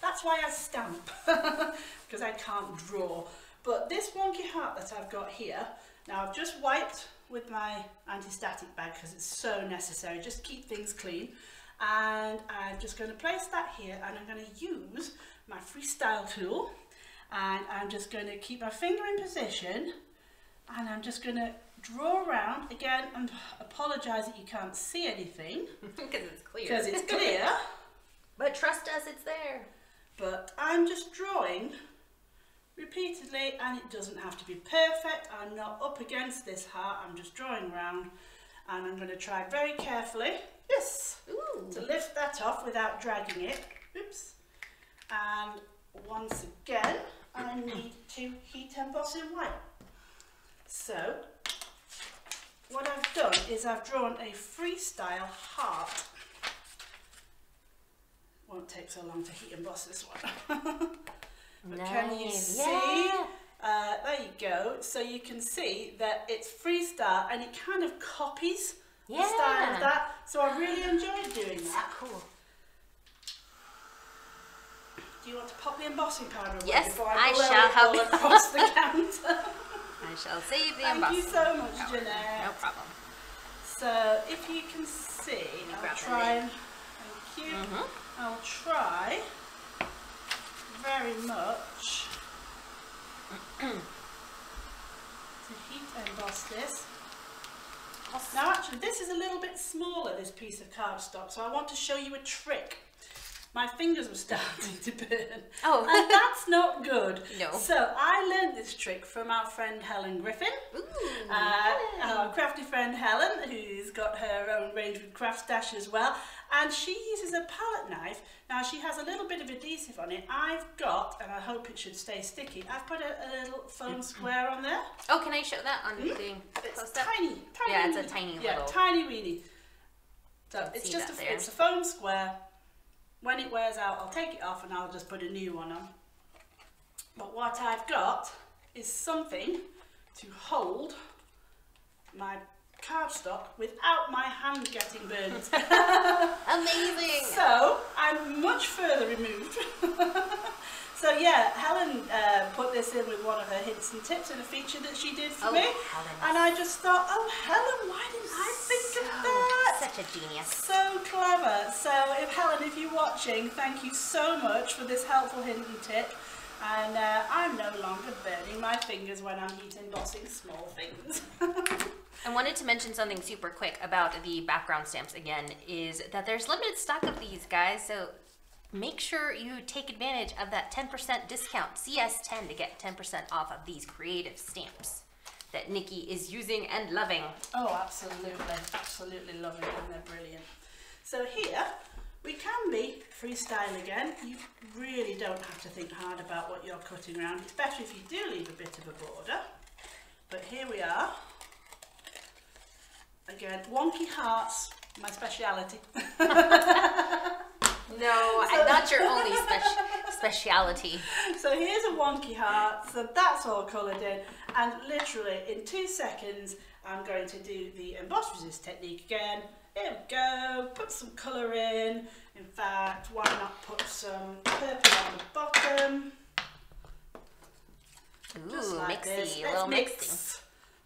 Speaker 2: That's why I stamp, because I can't draw. But this wonky heart that I've got here, now I've just wiped with my anti-static bag because it's so necessary, just keep things clean. And I'm just going to place that here, and I'm going to use my freestyle tool, and I'm just going to keep my finger in position, and I'm just going to draw around again, and apologise that you can't see anything
Speaker 1: because it's clear.
Speaker 2: Because it's clear.
Speaker 1: But trust us, it's there.
Speaker 2: But I'm just drawing repeatedly, and it doesn't have to be perfect. I'm not up against this heart, I'm just drawing around, and I'm going to try very carefully, to lift that off without dragging it. Oops. And once again, I need to heat emboss in white. So what I've done is I've drawn a freestyle heart. Won't take so long to heat emboss this one. But
Speaker 1: nice.
Speaker 2: Can you see?
Speaker 1: Yeah.
Speaker 2: There you go. So you can see that it's freestyle and it kind of copies the style of that. So I really enjoyed doing that.
Speaker 1: Cool.
Speaker 2: Do you want to pop the embossing powder away
Speaker 1: Yes,
Speaker 2: before
Speaker 1: I
Speaker 2: blow
Speaker 1: shall
Speaker 2: it
Speaker 1: help
Speaker 2: all
Speaker 1: you.
Speaker 2: across the counter?
Speaker 1: I shall save the
Speaker 2: Thank
Speaker 1: embossing.
Speaker 2: you so much,
Speaker 1: powder.
Speaker 2: Jeanette.
Speaker 1: No problem.
Speaker 2: So if you can see, I'll try and thank you. I'll try very much to heat emboss this. Now actually this is a little bit smaller, this piece of cardstock, so I want to show you a trick. My fingers were starting to burn.
Speaker 1: Oh.
Speaker 2: And that's not good.
Speaker 1: No.
Speaker 2: So I learned this trick from our friend Helen Griffin.
Speaker 1: Ooh,
Speaker 2: Our crafty friend Helen, who's got her own range with CraftStash as well. And she uses a palette knife. Now she has a little bit of adhesive on it. I've got, and I hope it should stay sticky, I've put a little foam square on there.
Speaker 1: Oh, can I show that on the
Speaker 2: It's
Speaker 1: close-up?
Speaker 2: tiny.
Speaker 1: Yeah, it's a tiny little.
Speaker 2: Yeah, tiny weeny. So it's
Speaker 1: see
Speaker 2: just
Speaker 1: that there.
Speaker 2: it's a foam square. When it wears out, I'll take it off and I'll just put a new one on. But what I've got is something to hold my cardstock without my hand getting burnt.
Speaker 1: Amazing.
Speaker 2: So I'm much further removed. So yeah, Helen put this in with one of her hints and tips in a feature that she did for me.
Speaker 1: Helen.
Speaker 2: And I just thought, oh Helen, why didn't I think of that?
Speaker 1: Such a genius.
Speaker 2: So clever. So Helen, if you're watching, thank you so much for this helpful hint and tip. And I'm no longer burning my fingers when I'm heat embossing small things.
Speaker 1: I wanted to mention something super quick about the background stamps again, is that there's limited stock of these, guys, so make sure you take advantage of that 10% discount, CS10, to get 10% off of these creative stamps that Nicky is using and loving.
Speaker 2: Oh, absolutely, absolutely loving them, they're brilliant. So here, we can be freestyle again. You really don't have to think hard about what you're cutting around. It's better if you do leave a bit of a border. But here we are. Again, wonky hearts, my speciality.
Speaker 1: No, not your only speciality.
Speaker 2: So here's a wonky heart, so that's all coloured in, and literally in 2 seconds I'm going to do the emboss resist technique again. Here we go, put some colour in. In fact, why not put some purple on the bottom? Just
Speaker 1: Ooh,
Speaker 2: like this.
Speaker 1: mixy, a little mixy.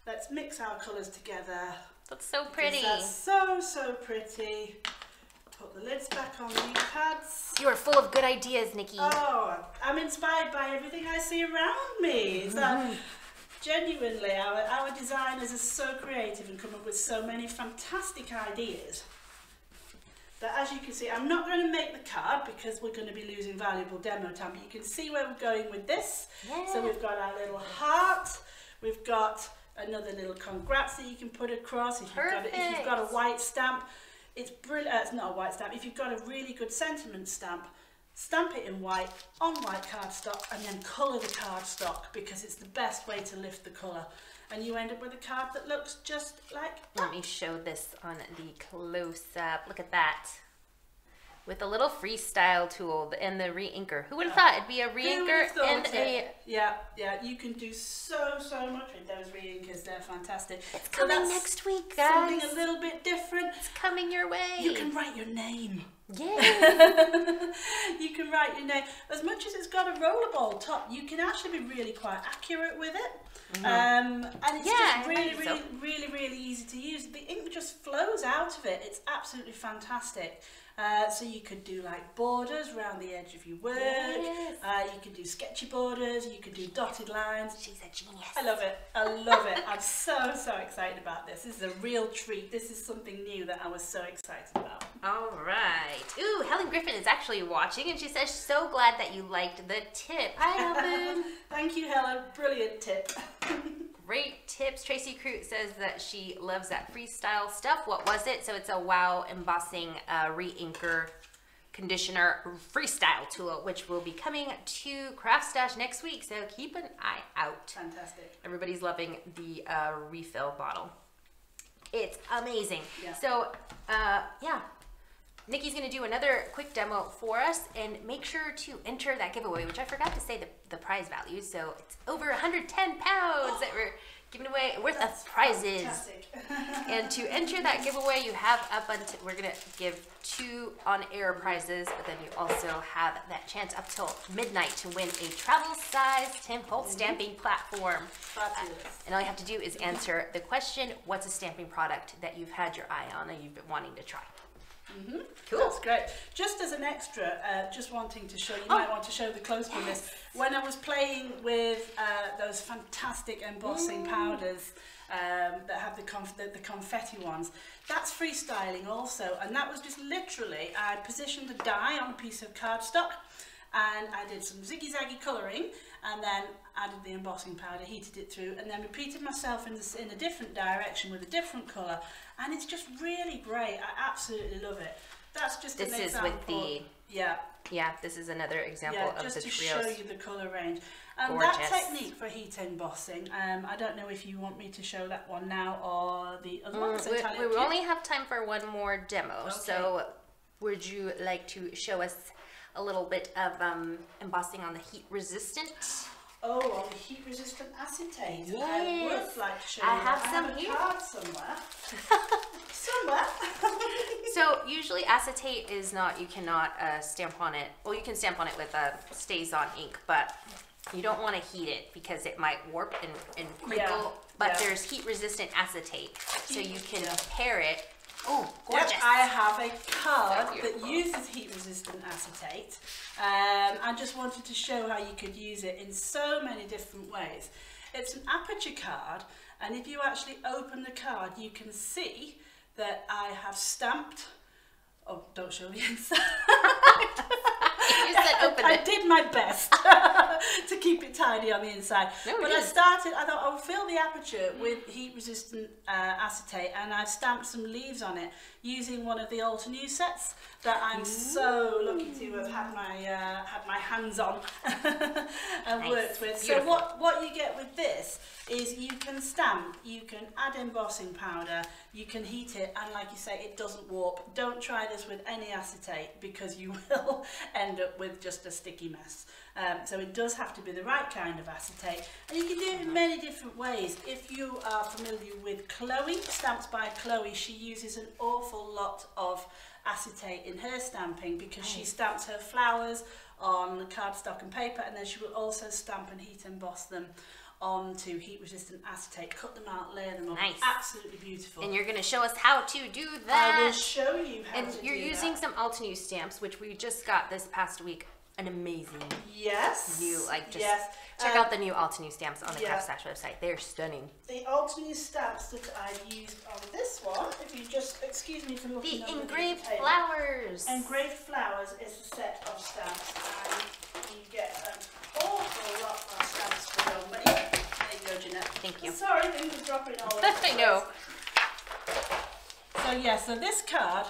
Speaker 2: Let's mix our colours together.
Speaker 1: That's so pretty.
Speaker 2: That's so, so pretty. Put the lids back on the pads.
Speaker 1: You are full of good ideas, Nicky.
Speaker 2: Oh, I'm inspired by everything I see around me. So, genuinely, our designers are so creative and come up with so many fantastic ideas. That, as you can see, I'm not going to make the card because we're going to be losing valuable demo time. But you can see where we're going with this.
Speaker 1: Yeah.
Speaker 2: So we've got our little heart. We've got another little congrats that you can put across. If you've got a white stamp, it's brilliant. It's not a white stamp. If you've got a really good sentiment stamp, stamp it in white on white cardstock and then colour the cardstock, because it's the best way to lift the colour. And you end up with a card that looks just like that.
Speaker 1: Let me show this on the close-up. Look at that. With a little freestyle tool and the re-inker. Who would have thought it'd be a re-inker and a...
Speaker 2: Yeah, you can do so much with those re-inkers. They're fantastic.
Speaker 1: It's coming next week, guys.
Speaker 2: Something a little bit different.
Speaker 1: It's coming your way.
Speaker 2: You can write your name.
Speaker 1: Yeah.
Speaker 2: You can write your name. As much as it's got a rollerball top, you can actually be really quite accurate with it. And it's just really easy to use. The ink just flows out of it. It's absolutely fantastic. So you could do like borders around the edge of your work. Yes. You could do sketchy borders. You could do dotted lines.
Speaker 1: She's a genius.
Speaker 2: I love it. I love it. I'm so excited about this. This is a real treat. This is something new that I was so excited about.
Speaker 1: All right. Ooh, Helen Griffin is actually watching, and she says she's so glad that you liked the tip. Hi, Helen.
Speaker 2: Thank you, Helen. Brilliant tip.
Speaker 1: Great tips. Tracy Crute says that she loves that freestyle stuff. What was it? So it's a Wow Embossing re-inker conditioner freestyle tool, which will be coming to CraftStash next week. So keep an eye out.
Speaker 2: Fantastic.
Speaker 1: Everybody's loving the refill bottle. It's amazing.
Speaker 2: Yeah.
Speaker 1: So yeah, Nikki's gonna do another quick demo for us, and make sure to enter that giveaway, which I forgot to say the prize value. So it's over 110 pounds that we're giving away worth of prizes.
Speaker 2: Fantastic.
Speaker 1: And to enter that giveaway, you have up until, we're gonna give 2 on-air prizes, but then you also have that chance up till midnight to win a travel-size Tim Holtz stamping platform.
Speaker 2: Fabulous.
Speaker 1: And all you have to do is answer the question, what's a stamping product that you've had your eye on and you've been wanting to try?
Speaker 2: Cool. That's great. Just as an extra, just wanting to show, you might want to show the close-up of this. When I was playing with those fantastic embossing powders that have the confetti ones, that's freestyling also, and that was just literally, I positioned a die on a piece of cardstock, and I did some ziggy-zaggy colouring, and then added the embossing powder, heated it through, and then repeated myself in a different direction with a different colour, and it's just really great. I absolutely love it. That's just an example.
Speaker 1: This is with the...
Speaker 2: Yeah,
Speaker 1: this is another example of the
Speaker 2: just to
Speaker 1: trios.
Speaker 2: show you the colour range. And that technique for heat embossing, I don't know if you want me to show that one now or the other one.
Speaker 1: We only have time for one more demo, so would you like to show us a little bit of embossing on the heat resistant?
Speaker 2: Oh, on the heat resistant acetate.
Speaker 1: Yes.
Speaker 2: I would like to show you.
Speaker 1: I have some
Speaker 2: a
Speaker 1: here.
Speaker 2: card somewhere. Somewhere.
Speaker 1: So usually acetate is not, you cannot stamp on it. Well, you can stamp on it with stays on ink, but you don't want to heat it because it might warp and crinkle. But there's heat resistant acetate, so you can pair it. Oh, gorgeous.
Speaker 2: Yep, I have a card that uses heat resistant acetate. I just wanted to show how you could use it in so many different ways. It's an aperture card, and if you actually open the card, you can see that I have stamped. Oh, don't show the inside.
Speaker 1: You said open it.
Speaker 2: I did my best to keep it tidy on the inside.
Speaker 1: No,
Speaker 2: but I thought I would fill the aperture with heat resistant acetate, and I've stamped some leaves on it using one of the Alter New sets that I'm so lucky to have had my hands on and worked with. Beautiful. So what you get with this is you can stamp, you can add embossing powder, you can heat it, and like you say, it doesn't warp. Don't try this with any acetate because you will end up with just a sticky mess. So it does have to be the right kind of acetate, and you can do it in many different ways. If you are familiar with Chloe, Stamps by Chloe, she uses an awful lot of acetate in her stamping because she stamps her flowers on cardstock and paper, and then she will also stamp and heat emboss them onto heat resistant acetate, cut them out, layer them up.
Speaker 1: Nice.
Speaker 2: Absolutely beautiful.
Speaker 1: And you're going to show us how to do that.
Speaker 2: I will show you how to do that.
Speaker 1: And you're using some Alter New stamps, which we just got this past week. An amazing new, check out the new Alter New stamps on the CraftStash website. They're stunning.
Speaker 2: The Alter New stamps that I've used on this one, if you just excuse me for looking
Speaker 1: the
Speaker 2: over
Speaker 1: engraved
Speaker 2: the
Speaker 1: flowers.
Speaker 2: Engraved flowers is a set of stamps, and you get an awful lot of stamps for your money. There you go, Jeanette.
Speaker 1: Thank you.
Speaker 2: Sorry, things are dropping all over.
Speaker 1: I know.
Speaker 2: So this card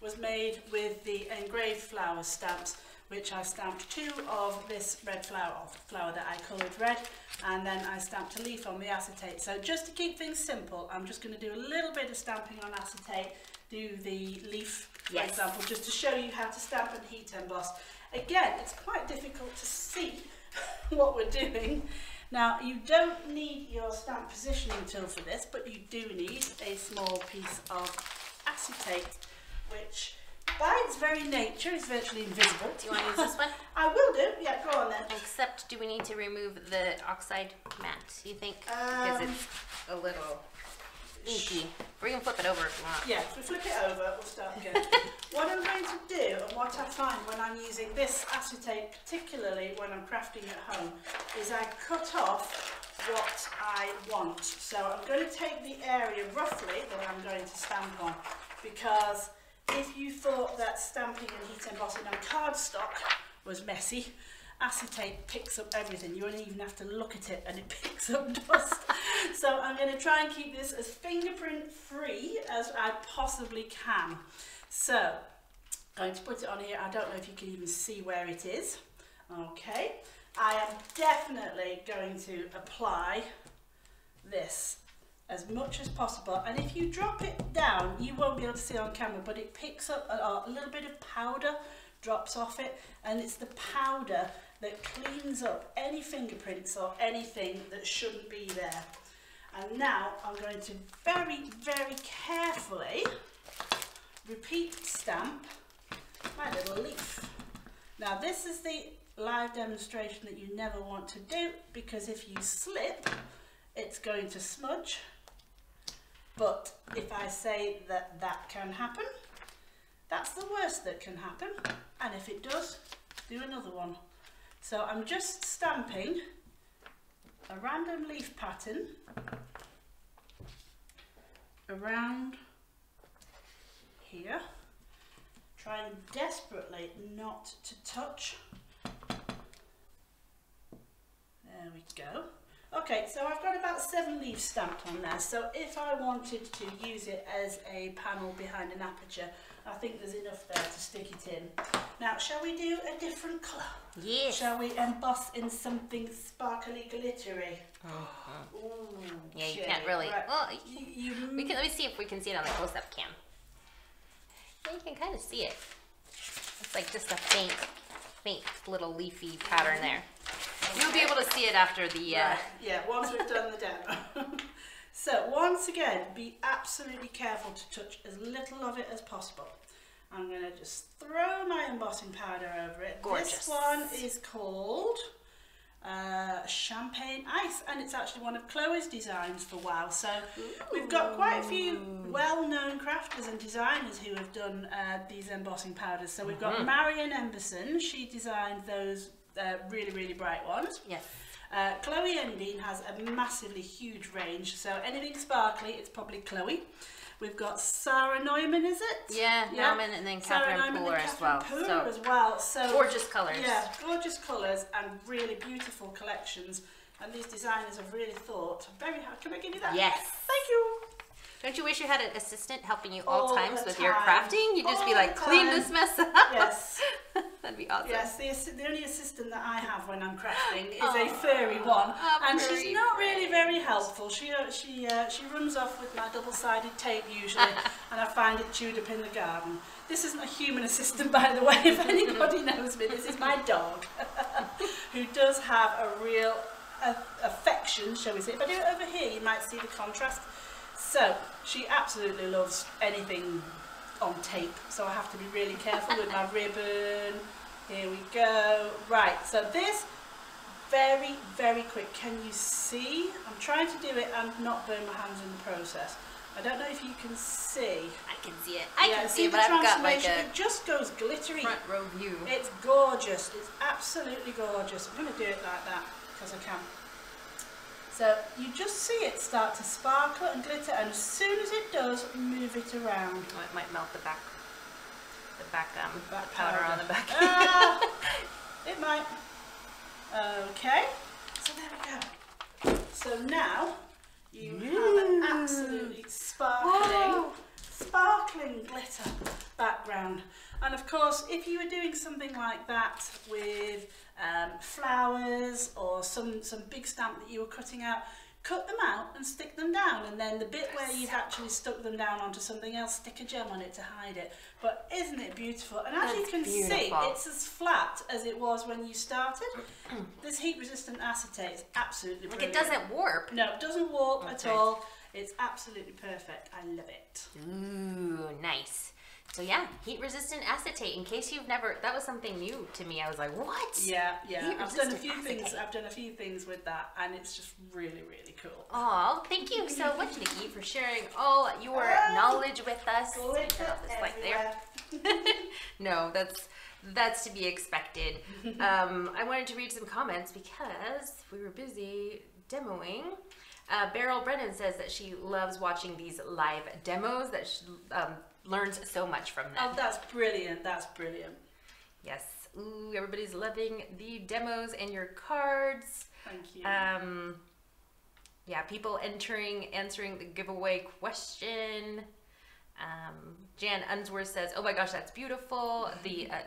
Speaker 2: was made with the engraved flower stamps, which I stamped 2 of this red flower that I coloured red, and then I stamped a leaf on the acetate. So just to keep things simple, I'm just going to do a little bit of stamping on acetate, do the leaf, for example, just to show you how to stamp and heat emboss. Again, it's quite difficult to see what we're doing. Now, you don't need your stamp positioning tool for this, but you do need a small piece of acetate, which by its very nature is virtually invisible.
Speaker 1: Do you want to use this one?
Speaker 2: I will do, yeah, go on then.
Speaker 1: Except, do we need to remove the oxide mat, do you think? Because it's a little inky. Or you can flip it over if you want.
Speaker 2: Yeah, if we flip it over, we'll start again. What I'm going to do, and what I find when I'm using this acetate, particularly when I'm crafting at home, is I cut off what I want. So I'm going to take the area roughly that I'm going to stamp on, because if you thought that stamping and heat embossing on cardstock was messy, acetate picks up everything. You don't even have to look at it and it picks up dust. So I'm going to try and keep this as fingerprint free as I possibly can. So Going to put it on here. I don't know if you can even see where it is. Okay. I am definitely going to apply this as much as possible, and if you drop it down, you won't be able to see on camera, but it picks up a little bit of powder drops off it, and it's the powder that cleans up any fingerprints or anything that shouldn't be there. And now I'm going to very, very carefully repeat stamp my little leaf. Now this is the live demonstration that you never want to do, because if you slip, it's going to smudge. But if I say that that can happen, that's the worst that can happen. And if it does, do another one. So I'm just stamping a random leaf pattern around here, trying desperately not to touch. There we go. Okay, so I've got about 7 leaves stamped on there, so if I wanted to use it as a panel behind an aperture, I think there's enough there to stick it in. Now, shall we do a different colour?
Speaker 1: Yes.
Speaker 2: Shall we emboss in something sparkly, glittery? Ooh,
Speaker 1: yeah, you can't really.
Speaker 2: Right.
Speaker 1: Well, we can. Let me see if we can see it on the close-up cam. Yeah, you can kind of see it. It's like just a faint little leafy pattern there. You'll be able to see it after the...
Speaker 2: Right. Yeah, once we've done the demo. So, once again, be absolutely careful to touch as little of it as possible. I'm going to just throw my embossing powder over it.
Speaker 1: Gorgeous.
Speaker 2: This one is called Champagne Ice, and it's actually one of Chloe's designs for WOW. So, we've got quite a few well-known crafters and designers who have done these embossing powders. So, we've got Marion Embossing. She designed those really, really bright ones.
Speaker 1: Yes.
Speaker 2: Chloe Endine has a massively huge range, so anything sparkly, it's probably Chloe. We've got Sarah Neumann, is it?
Speaker 1: Yeah, Neumann, and then Catherine Pooler as well.
Speaker 2: So
Speaker 1: gorgeous colours.
Speaker 2: Yeah, gorgeous colours and really beautiful collections. And these designers have really thought very hard. Can I give you that?
Speaker 1: Yes.
Speaker 2: Thank you.
Speaker 1: Don't you wish you had an assistant helping you all times with your crafting? You'd just be like, clean this mess up.
Speaker 2: Yes.
Speaker 1: That'd be awesome.
Speaker 2: Yes, the only assistant that I have when I'm crafting is a furry one, and she's not really very helpful. She runs off with my double-sided tape usually, and I find it chewed up in the garden. This isn't a human assistant, by the way, if anybody knows me. This is my dog, who does have a real affection, shall we say. If I do it over here, you might see the contrast. So, she absolutely loves anything on tape, so I have to be really careful with my ribbon. Here we go. Right, so this, very, very quick. Can you see? I'm trying to do it and not burn my hands in the process. I don't know if you can see.
Speaker 1: I can see it. I can see it,
Speaker 2: the
Speaker 1: but I've got like a
Speaker 2: it just goes glittery.
Speaker 1: front row view.
Speaker 2: It's gorgeous. It's absolutely gorgeous. I'm going to do it like that because I can. So you just see it start to sparkle and glitter, and as soon as it does, move it around.
Speaker 1: Oh, it might melt the back powder on the back.
Speaker 2: It might. Okay, so there we go. So now you have an absolutely sparkling glitter background. And of course, if you were doing something like that with flowers or some big stamp that you were cutting out, cut them out and stick them down, and then the bit where you've actually stuck them down onto something else, stick a gem on it to hide it. But isn't it beautiful? And as you can see, it's as flat as it was when you started. This heat resistant acetate is absolutely brilliant.
Speaker 1: Like it doesn't warp.
Speaker 2: No, it doesn't warp at all. It's absolutely perfect. I love it.
Speaker 1: Ooh, nice. So yeah, heat resistant acetate. In case you've never, that was something new to me. I was like, what?
Speaker 2: Yeah. I've done a few things. I've done a few things with that, and it's just really, really cool.
Speaker 1: Oh, thank you so much, Nikki, for sharing all your knowledge with us. No, that's to be expected. I wanted to read some comments because we were busy demoing. Beryl Brennan says that she loves watching these live demos, that she learns so much from them.
Speaker 2: Oh, that's brilliant. That's brilliant.
Speaker 1: Yes. Ooh, everybody's loving the demos and your cards.
Speaker 2: Thank you.
Speaker 1: Yeah, people answering the giveaway question. Jan Unsworth says, "Oh my gosh, that's beautiful."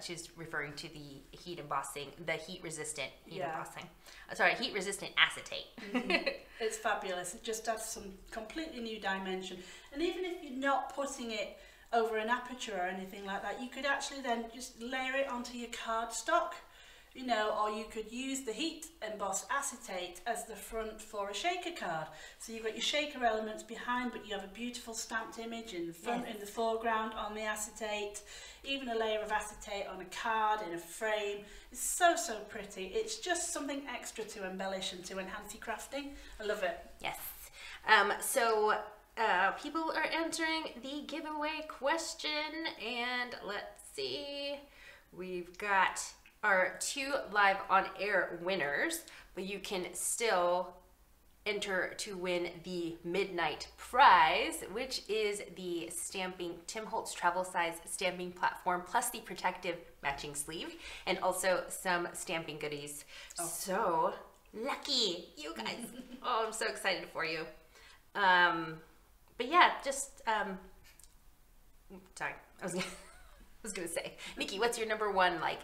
Speaker 1: She's referring to the heat embossing, the heat resistant embossing. Sorry, heat resistant acetate.
Speaker 2: It's fabulous. It just adds some completely new dimension. And even if you're not putting it over an aperture or anything like that, you could actually then just layer it onto your cardstock. You know, or you could use the heat embossed acetate as the front for a shaker card. So you've got your shaker elements behind, but you have a beautiful stamped image in the front, in the foreground on the acetate. Even a layer of acetate on a card in a frame. It's so, so pretty. It's just something extra to embellish and to enhance your crafting. I love it.
Speaker 1: Yes. People are answering the giveaway question, and let's see. We've got our 2 live on air winners, but you can still enter to win the midnight prize, which is the stamping Tim Holtz travel size stamping platform plus the protective matching sleeve, and also some stamping goodies. So lucky you guys. Oh, I'm so excited for you. But yeah, just sorry, I was gonna say, Nikki, what's your number one, like,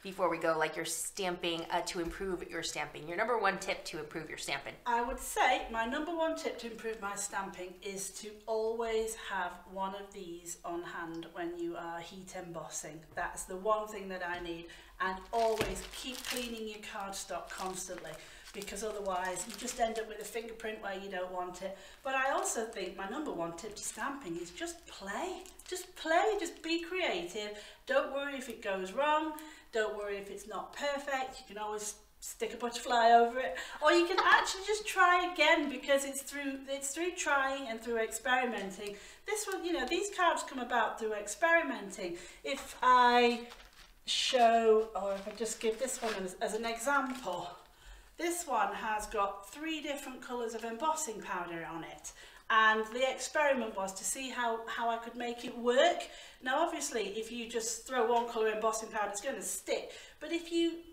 Speaker 1: before we go, like, your stamping to improve your stamping, your number one tip to improve your stamping?
Speaker 2: I would say my number one tip to improve my stamping is to always have one of these on hand when you are heat embossing. That's the one thing that I need. And always keep cleaning your cardstock constantly, because otherwise you just end up with a fingerprint where you don't want it. But I also think my number one tip to stamping is just play. Just play, just be creative. Don't worry if it goes wrong. Don't worry if it's not perfect. You can always stick a butterfly over it, or you can actually just try again, because it's through trying and through experimenting. This one, you know, these cards come about through experimenting. If I show, or if I just give this one as an example, this one has got 3 different colours of embossing powder on it. And the experiment was to see how I could make it work. Now, obviously, if you just throw one colour embossing powder, it's going to stick. But if you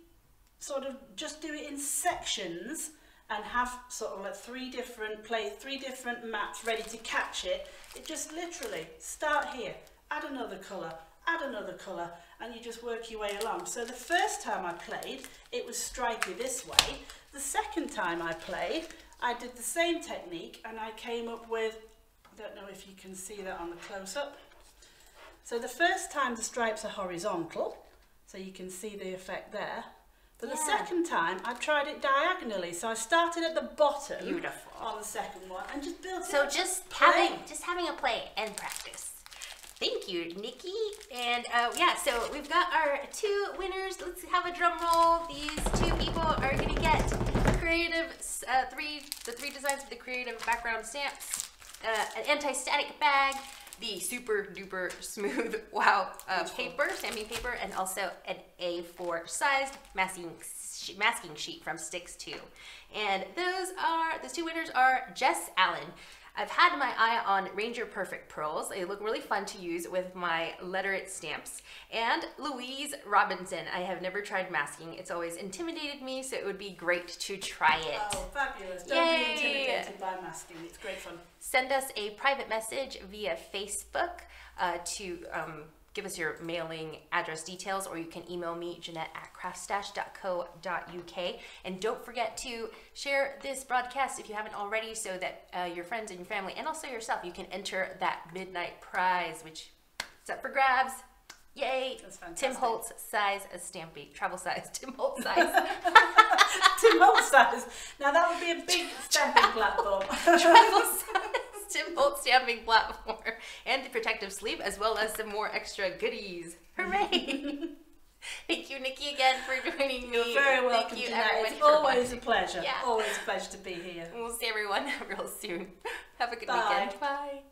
Speaker 2: sort of just do it in sections and have sort of like 3 different mats ready to catch it, it just literally start here, add another colour, and you just work your way along. So the first time I played, it was stripy this way. The second time I played, I did the same technique, and I came up with, I don't know if you can see that on the close-up. So the first time the stripes are horizontal, so you can see the effect there. But the second time I tried it diagonally, so I started at the bottom.
Speaker 1: Beautiful.
Speaker 2: On the second one and just built it.
Speaker 1: So just having a play and practice. Thank you, Nikki. And yeah, so we've got our 2 winners. Let's have a drum roll. These 2 people are gonna get creative the 3 designs with the creative background stamps, an anti-static bag, the super duper smooth stamping paper, and also an A4 sized masking sheet from Sticks 2. And those 2 winners are Jess Allen. I've had my eye on Ranger Perfect Pearls. They look really fun to use with my letterette stamps. And Louise Robinson. I have never tried masking. It's always intimidated me, so it would be great to try it.
Speaker 2: Oh, fabulous. Don't be intimidated by masking. It's great fun.
Speaker 1: Send us a private message via Facebook to give us your mailing address details, or you can email me, Jeanette@craftstash.co.uk. And don't forget to share this broadcast if you haven't already, so that your friends and your family, and also yourself, you can enter that midnight prize, which is up for grabs. Yay!
Speaker 2: That's fantastic.
Speaker 1: Tim Holtz size stamping, travel size, Tim Holtz size.
Speaker 2: Tim Holtz size. Now that would be a big stamping platform.
Speaker 1: Travel size Tim Holtz stamping platform, and the protective sleeve, as well as some more extra goodies. Hooray! Thank you, Nikki, again for joining me.
Speaker 2: You're very welcome.
Speaker 1: Thank you,
Speaker 2: everyone. It's always a pleasure. Yeah. Always a pleasure to be here.
Speaker 1: We'll see everyone real soon. Have a good
Speaker 2: Bye.
Speaker 1: weekend. Bye.